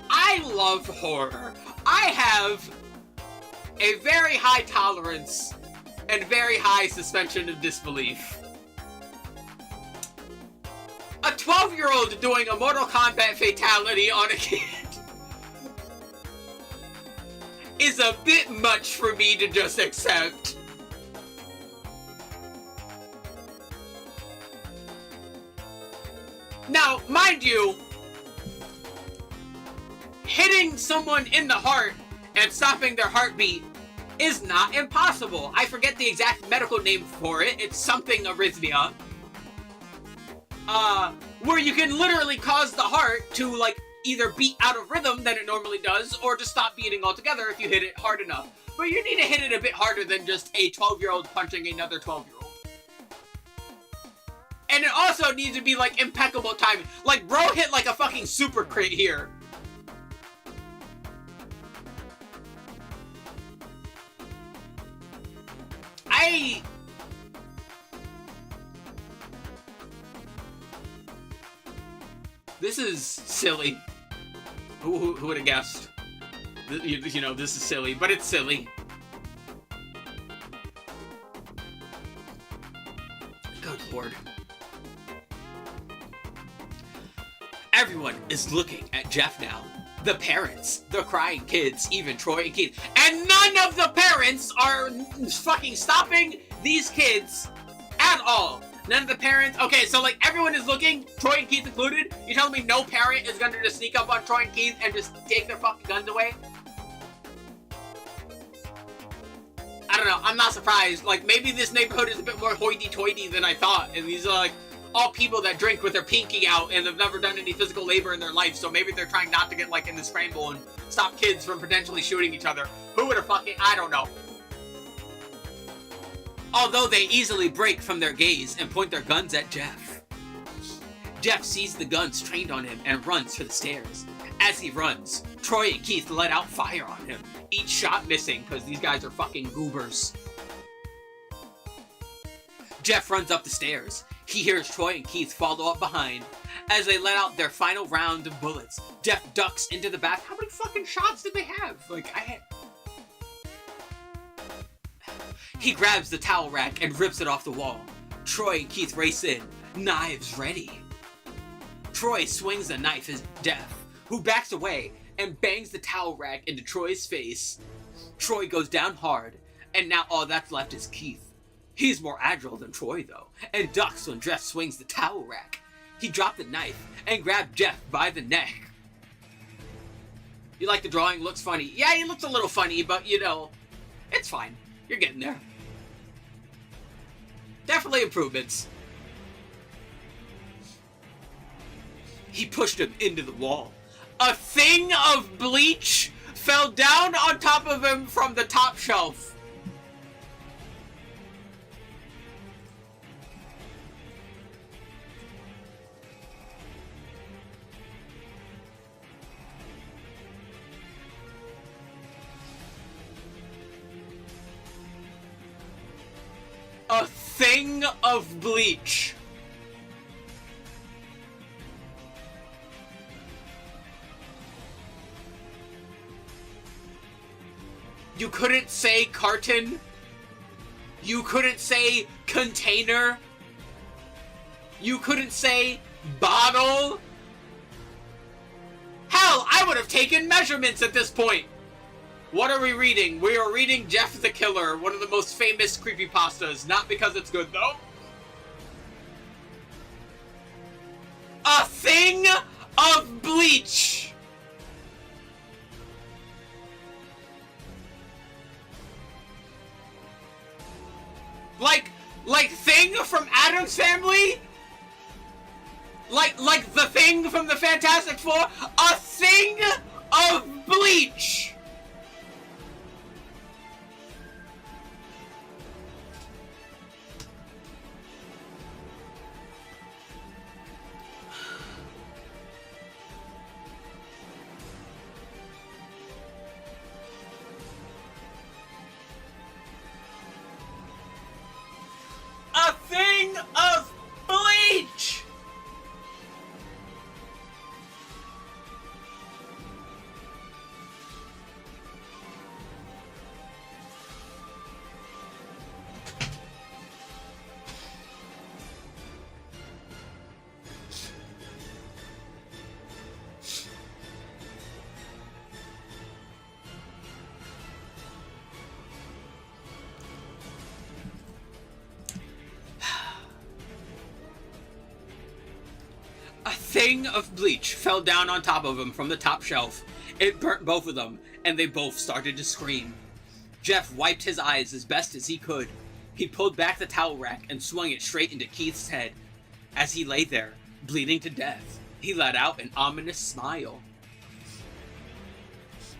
I love horror. I have a very high tolerance and very high suspension of disbelief. A 12-year-old doing a Mortal Kombat fatality on a kid is a bit much for me to just accept. Now, mind you, hitting someone in the heart and stopping their heartbeat is not impossible. I forget the exact medical name for it. It's something arrhythmia. Where you can literally cause the heart to, like, either beat out of rhythm than it normally does, or to stop beating altogether if you hit it hard enough. But you need to hit it a bit harder than just a 12-year-old punching another 12-year-old. And it also needs to be, like, impeccable timing. Like, bro hit, like, a fucking super crit here. This is silly. Who would have guessed? You know, this is silly, but it's silly. Good lord. Everyone is looking at Jeff now. The parents, the crying kids, even Troy and Keith. And none of the parents are fucking stopping these kids at all. None of the parents. Okay, so like everyone is looking, Troy and Keith included. You're telling me no parent is gonna just sneak up on Troy and Keith and just take their fucking guns away? I don't know. I'm not surprised. Like maybe this neighborhood is a bit more hoity-toity than I thought, and these are like all people that drink with their pinky out and have never done any physical labor in their life, so maybe they're trying not to get like in the scramble and stop kids from potentially shooting each other. Who would have fucking, I don't know. Although they easily break from their gaze and point their guns at Jeff. Jeff sees the guns trained on him and runs for the stairs. As he runs, Troy and Keith let out fire on him, each shot missing because these guys are fucking goobers. Jeff runs up the stairs. He hears Troy and Keith follow up behind. As they let out their final round of bullets, Jeff ducks into the back. How many fucking shots did they have? He grabs the towel rack and rips it off the wall. Troy and Keith race in, knives ready. Troy swings a knife at Jeff, who backs away and bangs the towel rack into Troy's face. Troy goes down hard, and now all that's left is Keith. He's more agile than Troy, though, and ducks when Jeff swings the towel rack. He dropped the knife and grabbed Jeff by the neck. You like the drawing? Looks funny. Yeah, he looks a little funny, but, you know, it's fine. You're getting there. Definitely improvements. He pushed him into the wall. A thing of bleach fell down on top of him from the top shelf. A thing of bleach. You couldn't say carton. You couldn't say container. You couldn't say bottle. Hell, I would have taken measurements at this point. What are we reading? We are reading Jeff the Killer, one of the most famous creepypastas. Not because it's good, though. A thing of bleach. Like Thing from Addams Family? Like the Thing from the Fantastic Four? A thing of bleach. A thing of bleach! A thing of bleach fell down on top of him from the top shelf. It burnt both of them, and they both started to scream. Jeff wiped his eyes as best as he could. He pulled back the towel rack and swung it straight into Keith's head. As he lay there, bleeding to death, he let out an ominous smile.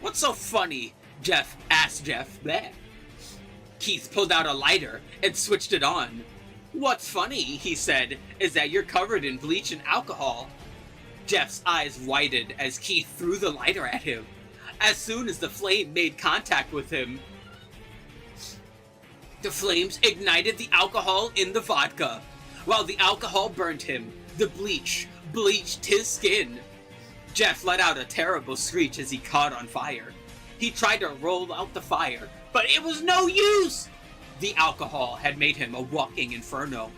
"What's so funny?" asked Jeff. Bleh. Keith pulled out a lighter and switched it on. "What's funny," he said, "is that you're covered in bleach and alcohol." Jeff's eyes widened as Keith threw the lighter at him. As soon as the flame made contact with him, the flames ignited the alcohol in the vodka. While the alcohol burned him, the bleach bleached his skin. Jeff let out a terrible screech as he caught on fire. He tried to roll out the fire, but it was no use! The alcohol had made him a walking inferno.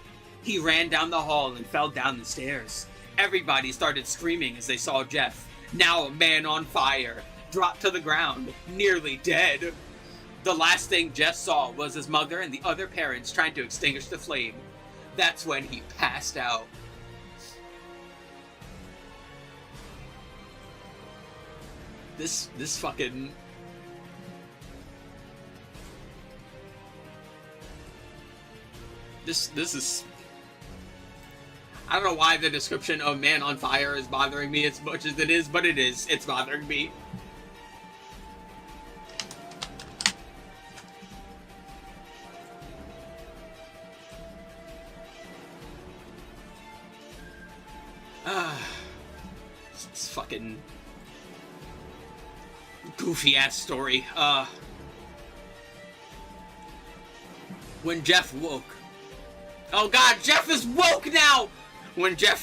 He ran down the hall and fell down the stairs. Everybody started screaming as they saw Jeff, now a man on fire, drop to the ground, nearly dead. The last thing Jeff saw was his mother and the other parents trying to extinguish the flame. That's when he passed out. This fucking... This is... I don't know why the description of man on fire is bothering me as much as it is, but it is. It's bothering me. This fucking goofy ass story. When Jeff woke. Oh god, Jeff is woke now! When Jeff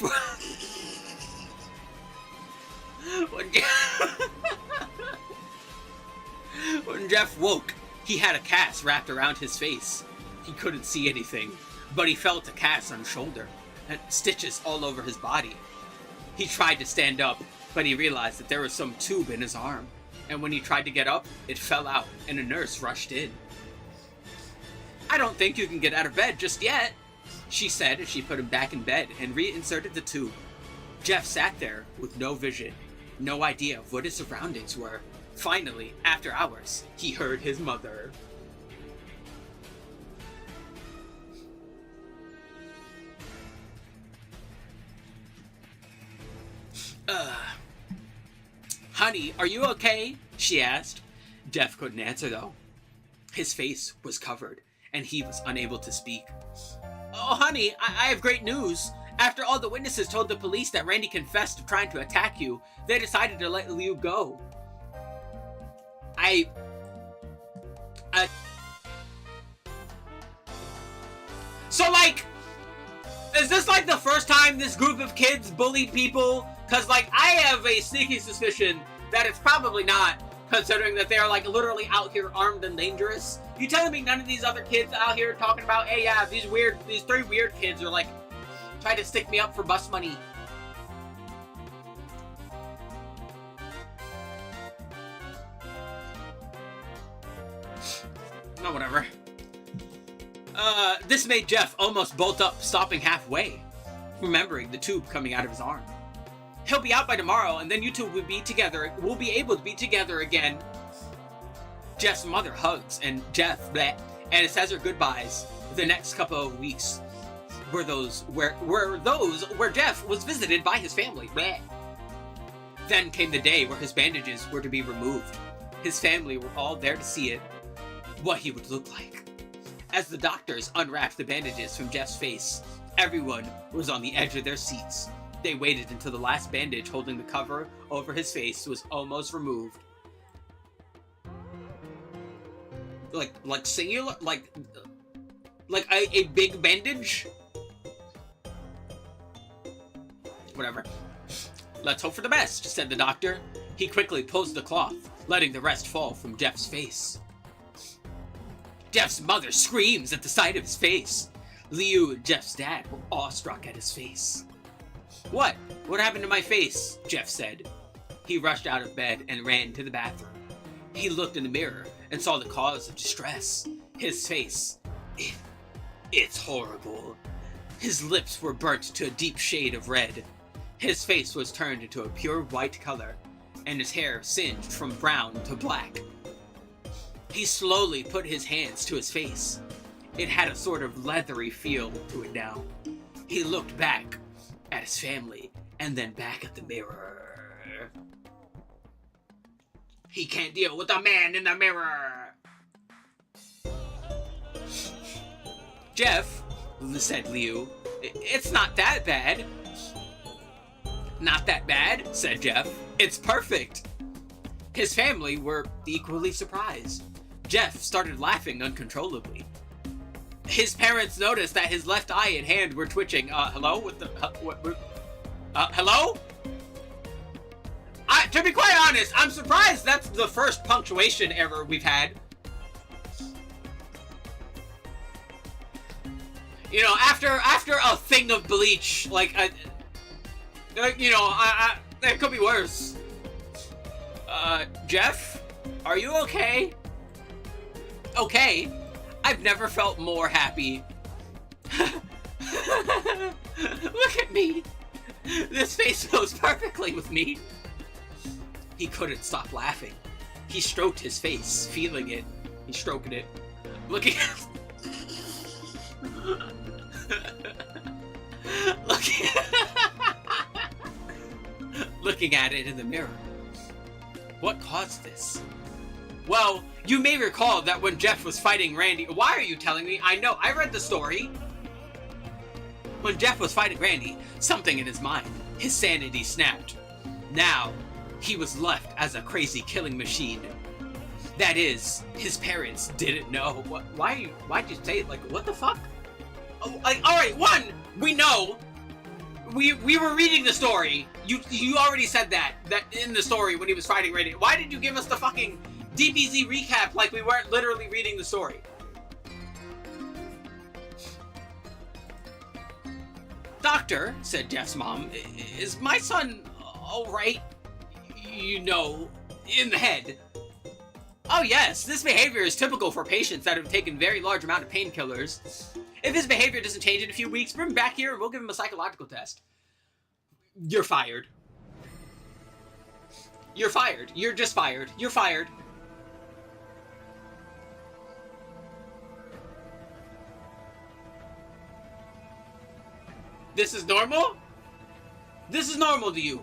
when Jeff woke, he had a cast wrapped around his face. He couldn't see anything, but he felt a cast on his shoulder and stitches all over his body. He tried to stand up, but he realized that there was some tube in his arm, and when he tried to get up, it fell out, and a nurse rushed in. "I don't think you can get out of bed just yet," she said as she put him back in bed and reinserted the tube. Jeff sat there with no vision, no idea of what his surroundings were. Finally, after hours, he heard his mother. "Honey, are you okay?" she asked. Jeff couldn't answer though. His face was covered, and he was unable to speak. "Oh, honey, I have great news. After all the witnesses told the police that Randy confessed to trying to attack you, they decided to let you go." So, like, is this, like, the first time this group of kids bullied people? Because, like, I have a sneaky suspicion that it's probably not, considering that they're, like, literally out here armed and dangerous. You telling me none of these other kids out here talking about, hey, yeah, these three weird kids are, like, trying to stick me up for bus money? No, whatever. This made Jeff almost bolt up, stopping halfway, remembering the tube coming out of his arm. He'll be out by tomorrow, and then you two will be together. We'll be able to be together again. Jeff's mother hugs, and and says her goodbyes. The next couple of weeks were those where Jeff was visited by his family. Bleh. Then came the day where his bandages were to be removed. His family were all there to see it, what he would look like. As the doctors unwrapped the bandages from Jeff's face, everyone was on the edge of their seats. They waited until the last bandage holding the cover over his face was almost removed. Like singular? Like a big bandage? Whatever. "Let's hope for the best," said the doctor. He quickly pulls the cloth, letting the rest fall from Jeff's face. Jeff's mother screams at the sight of his face. Liu and Jeff's dad were awestruck at his face. What? What happened to my face?" Jeff said. He rushed out of bed and ran to the bathroom. He looked in the mirror and saw the cause of distress. His face. It's horrible. His lips were burnt to a deep shade of red. His face was turned into a pure white color, and his hair singed from brown to black. He slowly put his hands to his face. It had a sort of leathery feel to it now. He looked back at his family, and then back at the mirror. He can't deal with the man in the mirror. "Jeff," said Liu, "it's not that bad." "Not that bad," said Jeff. "It's perfect." His family were equally surprised. Jeff started laughing uncontrollably. His parents noticed that his left eye and hand were twitching. Hello? What? Hello? To be quite honest, I'm surprised that's the first punctuation error we've had. You know, after a thing of bleach, like, you know, it could be worse. Jeff? Are you okay? Okay? I've never felt more happy. Look at me. This face goes perfectly with me. He couldn't stop laughing. He stroked his face, feeling it. He's stroking it. Looking at... Looking at it in the mirror. What caused this? Well, you may recall that when Jeff was fighting Randy... Why are you telling me? I know, I read the story. When Jeff was fighting Randy, something in his mind, his sanity snapped. Now, he was left as a crazy killing machine. That is, his parents didn't know. Why'd you say it? Like, what the fuck? Oh, like, alright, one, we know. We were reading the story. You already said that in the story when he was fighting Randy. Why did you give us the fucking DBZ recap like we weren't literally reading the story? Doctor, said Jeff's mom, is my son alright? You know, in the head. Oh yes, this behavior is typical for patients that have taken very large amount of painkillers. If his behavior doesn't change in a few weeks, bring him back here and we'll give him a psychological test. You're fired. You're fired. You're just fired. You're fired. This is normal? This is normal to you.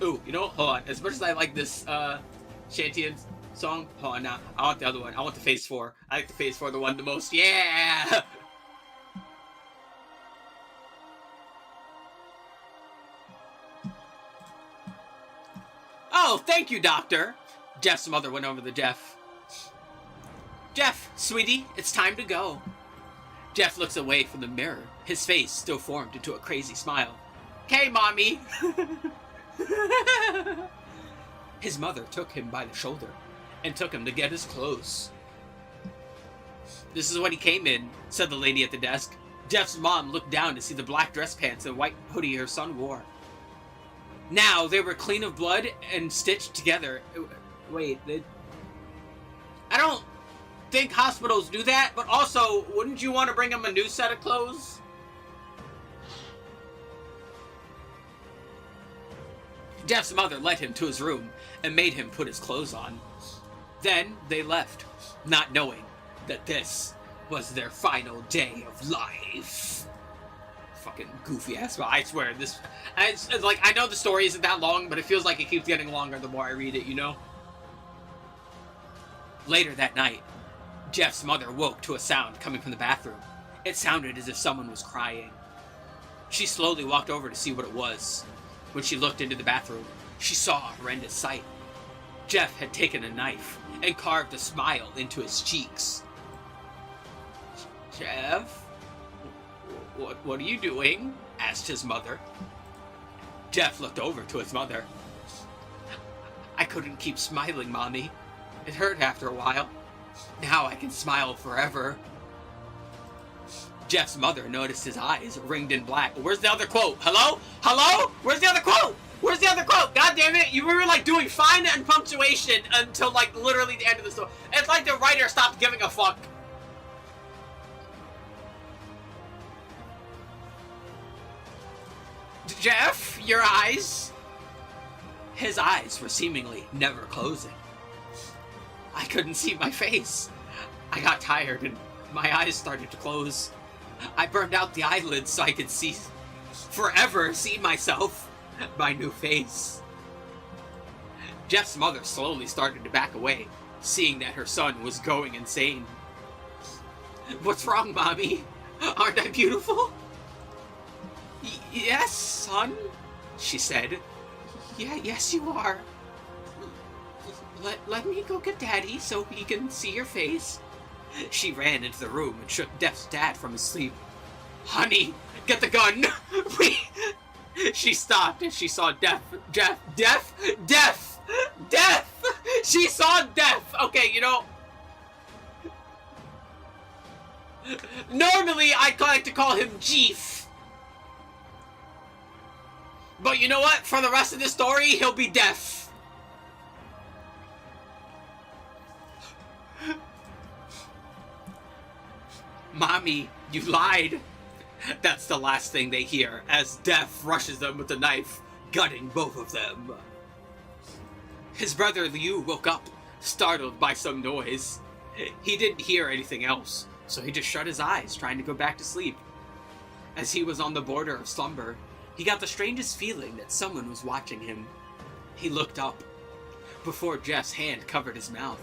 Ooh, you know, hold on. As much as I like this Shantian song, hold on now. I want the other one. I want the Phase 4. I like the Phase 4 the one the most. Yeah! Oh, thank you, Doctor. Jeff's mother went over to Jeff. Jeff, sweetie, it's time to go. Jeff looks away from the mirror. His face still formed into a crazy smile. Okay, Mommy. His mother took him by the shoulder and took him to get his clothes. This is what he came in, said the lady at the desk. Jeff's mom looked down to see the black dress pants and white hoodie her son wore. Now, they were clean of blood and stitched together. Wait, I don't think hospitals do that, but also, wouldn't you want to bring him a new set of clothes? Jeff's mother led him to his room and made him put his clothes on. Then they left, not knowing that this was their final day of life. Fucking goofy ass, but I swear this. It's like, I know the story isn't that long, but it feels like it keeps getting longer the more I read it, you know? Later that night, Jeff's mother woke to a sound coming from the bathroom. It sounded as if someone was crying. She slowly walked over to see what it was. When she looked into the bathroom, she saw a horrendous sight. Jeff had taken a knife and carved a smile into his cheeks. Jeff? What are you doing? Asked his mother. Jeff looked over to his mother. I couldn't keep smiling, Mommy. It hurt after a while. Now I can smile forever. Jeff's mother noticed his eyes ringed in black. Where's the other quote? Hello? Hello? Where's the other quote? Where's the other quote? God damn it. You were like doing fine and punctuation until like literally the end of the story. It's like the writer stopped giving a fuck. Jeff, your eyes? His eyes were seemingly never closing. I couldn't see my face. I got tired and my eyes started to close. I burned out the eyelids so I could forever see myself, my new face. Jeff's mother slowly started to back away, seeing that her son was going insane. What's wrong, Mommy? Aren't I beautiful? Yes, son, she said. Yes, you are. Let me go get Daddy so he can see your face. She ran into the room and shook Death's dad from his sleep. Honey, get the gun! She stopped as she saw Death! She saw Death! Okay, you know... Normally, I'd like to call him Jeef. But you know what? For the rest of the story, he'll be Death. Mommy, you lied. That's the last thing they hear as Death rushes them with the knife, gutting both of them. His brother Liu woke up, startled by some noise. He didn't hear anything else, so he just shut his eyes, trying to go back to sleep. As he was on the border of slumber, he got the strangest feeling that someone was watching him. He looked up. Before Jeff's hand covered his mouth,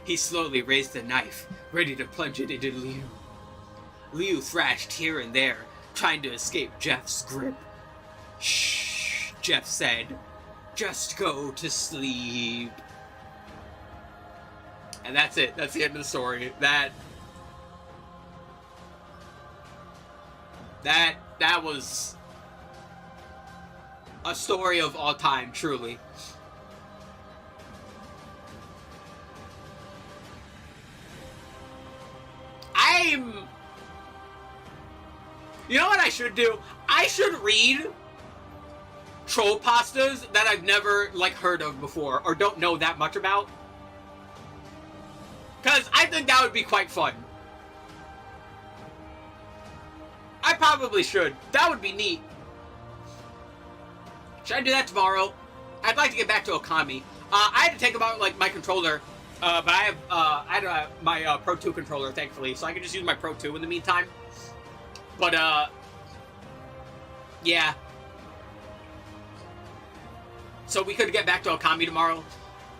he slowly raised the knife, ready to plunge it into Liu. Liu thrashed here and there, trying to escape Jeff's grip. Shh, Jeff said. Just go to sleep. And that's it. That's the end of the story. That was a story of all time, truly. You know what I should do? I should read troll pastas that I've never, like, heard of before, or don't know that much about. Because I think that would be quite fun. I probably should. That would be neat. Should I do that tomorrow? I'd like to get back to Okami. I had to take about, like, my controller, but I had my Pro 2 controller, thankfully, so I can just use my Pro 2 in the meantime. But, yeah. So we could get back to Okami tomorrow.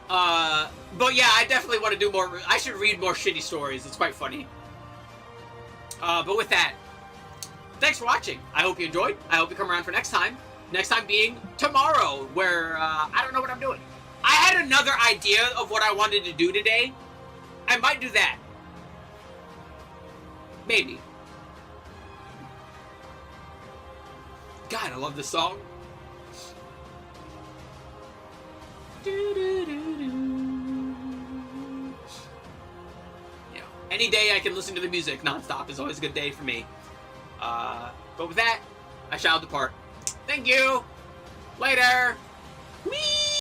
But yeah, I definitely want to do more. I should read more shitty stories. It's quite funny. But with that, thanks for watching. I hope you enjoyed. I hope you come around for next time. Next time being tomorrow, where, I don't know what I'm doing. I had another idea of what I wanted to do today. I might do that. Maybe. God, I love this song. Yeah. Any day I can listen to the music nonstop is always a good day for me. But with that, I shall depart. Thank you. Later. Whee!